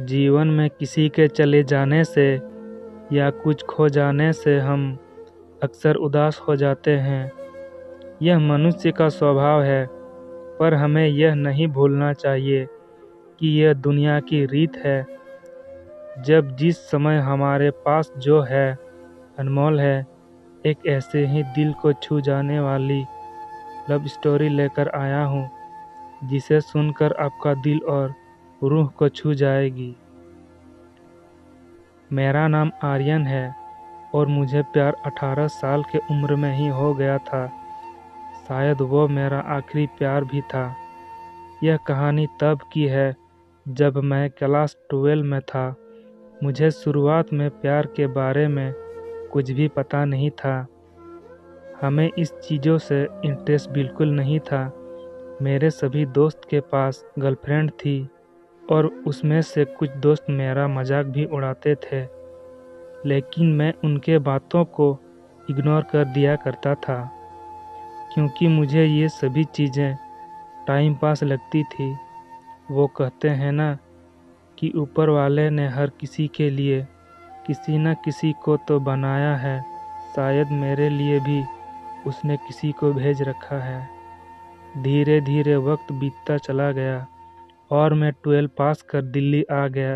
जीवन में किसी के चले जाने से या कुछ खो जाने से हम अक्सर उदास हो जाते हैं। यह मनुष्य का स्वभाव है, पर हमें यह नहीं भूलना चाहिए कि यह दुनिया की रीत है। जब जिस समय हमारे पास जो है अनमोल है। एक ऐसे ही दिल को छू जाने वाली लव स्टोरी लेकर आया हूँ, जिसे सुनकर आपका दिल और रूह को छू जाएगी। मेरा नाम आर्यन है और मुझे प्यार 18 साल के उम्र में ही हो गया था। शायद वो मेरा आखिरी प्यार भी था। यह कहानी तब की है जब मैं क्लास 12 में था। मुझे शुरुआत में प्यार के बारे में कुछ भी पता नहीं था। हमें इस चीज़ों से इंटरेस्ट बिल्कुल नहीं था। मेरे सभी दोस्त के पास गर्लफ्रेंड थी और उसमें से कुछ दोस्त मेरा मजाक भी उड़ाते थे, लेकिन मैं उनके बातों को इग्नोर कर दिया करता था, क्योंकि मुझे ये सभी चीज़ें टाइम पास लगती थी। वो कहते हैं ना कि ऊपर वाले ने हर किसी के लिए किसी न किसी को तो बनाया है। शायद मेरे लिए भी उसने किसी को भेज रखा है। धीरे धीरे वक्त बीतता चला गया और मैं 12 पास कर दिल्ली आ गया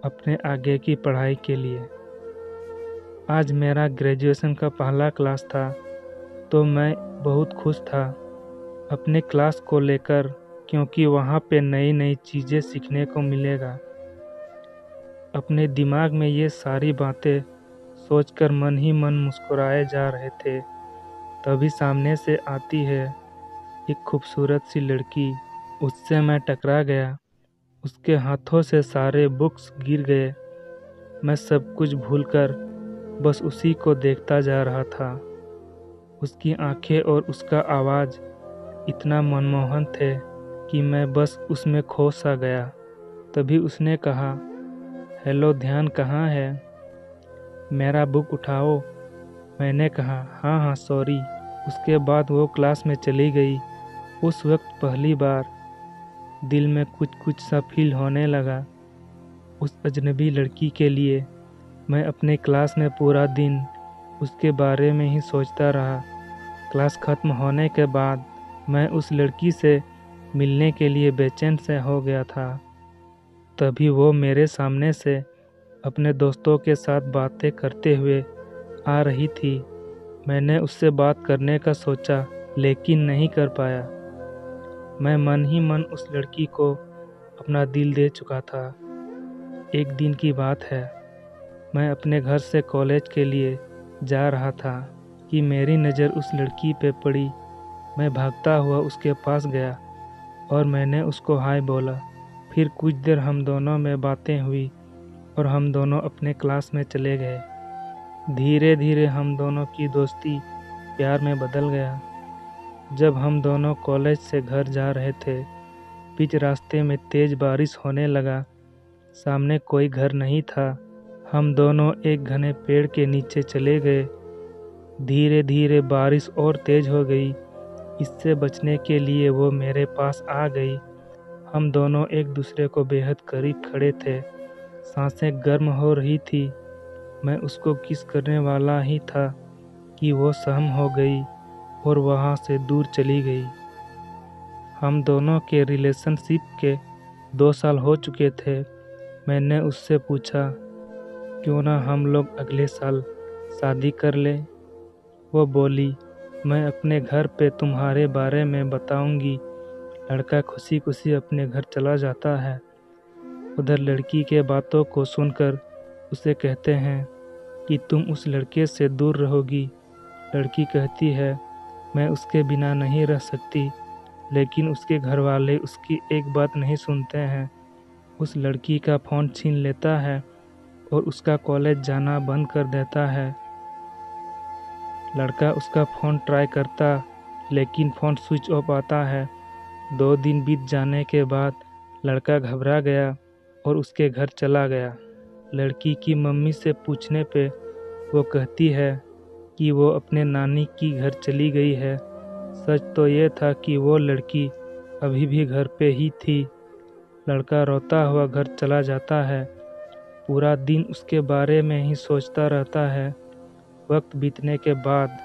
अपने आगे की पढ़ाई के लिए। आज मेरा ग्रेजुएशन का पहला क्लास था, तो मैं बहुत खुश था अपने क्लास को लेकर, क्योंकि वहाँ पे नई नई चीज़ें सीखने को मिलेगा। अपने दिमाग में ये सारी बातें सोचकर मन ही मन मुस्कुराए जा रहे थे। तभी सामने से आती है एक खूबसूरत सी लड़की। उससे मैं टकरा गया। उसके हाथों से सारे बुक्स गिर गए। मैं सब कुछ भूलकर बस उसी को देखता जा रहा था। उसकी आंखें और उसका आवाज़ इतना मनमोहन थे कि मैं बस उसमें खो सा गया। तभी उसने कहा, हेलो, ध्यान कहाँ है? मेरा बुक उठाओ। मैंने कहा, हाँ हाँ सॉरी। उसके बाद वो क्लास में चली गई। उस वक्त पहली बार दिल में कुछ कुछ सा फील होने लगा उस अजनबी लड़की के लिए। मैं अपने क्लास में पूरा दिन उसके बारे में ही सोचता रहा। क्लास खत्म होने के बाद मैं उस लड़की से मिलने के लिए बेचैन से हो गया था। तभी वो मेरे सामने से अपने दोस्तों के साथ बातें करते हुए आ रही थी। मैंने उससे बात करने का सोचा, लेकिन नहीं कर पाया। मैं मन ही मन उस लड़की को अपना दिल दे चुका था। एक दिन की बात है, मैं अपने घर से कॉलेज के लिए जा रहा था कि मेरी नज़र उस लड़की पे पड़ी। मैं भागता हुआ उसके पास गया और मैंने उसको हाय बोला। फिर कुछ देर हम दोनों में बातें हुई और हम दोनों अपने क्लास में चले गए। धीरे धीरे हम दोनों की दोस्ती प्यार में बदल गया। जब हम दोनों कॉलेज से घर जा रहे थे, बीच रास्ते में तेज़ बारिश होने लगा। सामने कोई घर नहीं था। हम दोनों एक घने पेड़ के नीचे चले गए। धीरे धीरे बारिश और तेज़ हो गई। इससे बचने के लिए वो मेरे पास आ गई। हम दोनों एक दूसरे को बेहद करीब खड़े थे। सांसें गर्म हो रही थी। मैं उसको किस करने वाला ही था कि वो सहम हो गई और वहाँ से दूर चली गई। हम दोनों के रिलेशनशिप के 2 साल हो चुके थे। मैंने उससे पूछा, क्यों ना हम लोग अगले साल शादी कर लें? वो बोली, मैं अपने घर पे तुम्हारे बारे में बताऊंगी। लड़का खुशी खुशी अपने घर चला जाता है। उधर लड़की के बातों को सुनकर उसे कहते हैं कि तुम उस लड़के से दूर रहोगी। लड़की कहती है, मैं उसके बिना नहीं रह सकती, लेकिन उसके घर वाले उसकी एक बात नहीं सुनते हैं। उस लड़की का फ़ोन छीन लेता है और उसका कॉलेज जाना बंद कर देता है। लड़का उसका फ़ोन ट्राई करता, लेकिन फ़ोन स्विच ऑफ आता है। 2 दिन बीत जाने के बाद लड़का घबरा गया और उसके घर चला गया। लड़की की मम्मी से पूछने पे वो कहती है कि वो अपने नानी की घर चली गई है। सच तो ये था कि वो लड़की अभी भी घर पे ही थी। लड़का रोता हुआ घर चला जाता है। पूरा दिन उसके बारे में ही सोचता रहता है। वक्त बीतने के बाद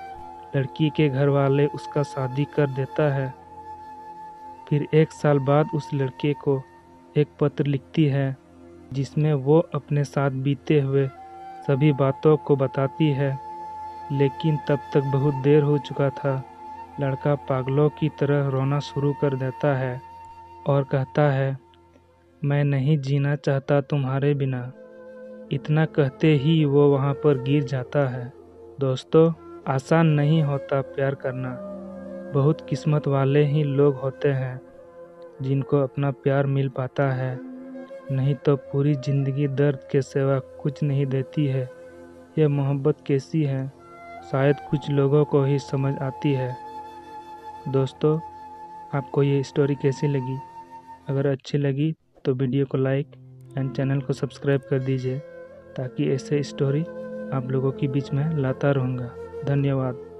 लड़की के घर वाले उसका शादी कर देता है। फिर 1 साल बाद उस लड़के को एक पत्र लिखती है जिसमें वो अपने साथ बीते हुए सभी बातों को बताती है, लेकिन तब तक बहुत देर हो चुका था। लड़का पागलों की तरह रोना शुरू कर देता है और कहता है, मैं नहीं जीना चाहता तुम्हारे बिना। इतना कहते ही वो वहाँ पर गिर जाता है। दोस्तों, आसान नहीं होता प्यार करना। बहुत किस्मत वाले ही लोग होते हैं जिनको अपना प्यार मिल पाता है, नहीं तो पूरी ज़िंदगी दर्द के सिवा कुछ नहीं देती है। यह मोहब्बत कैसी है, शायद कुछ लोगों को ही समझ आती है। दोस्तों, आपको ये स्टोरी कैसी लगी? अगर अच्छी लगी तो वीडियो को लाइक एंड चैनल को सब्सक्राइब कर दीजिए, ताकि ऐसे स्टोरी आप लोगों के बीच में लाता रहूँगा। धन्यवाद।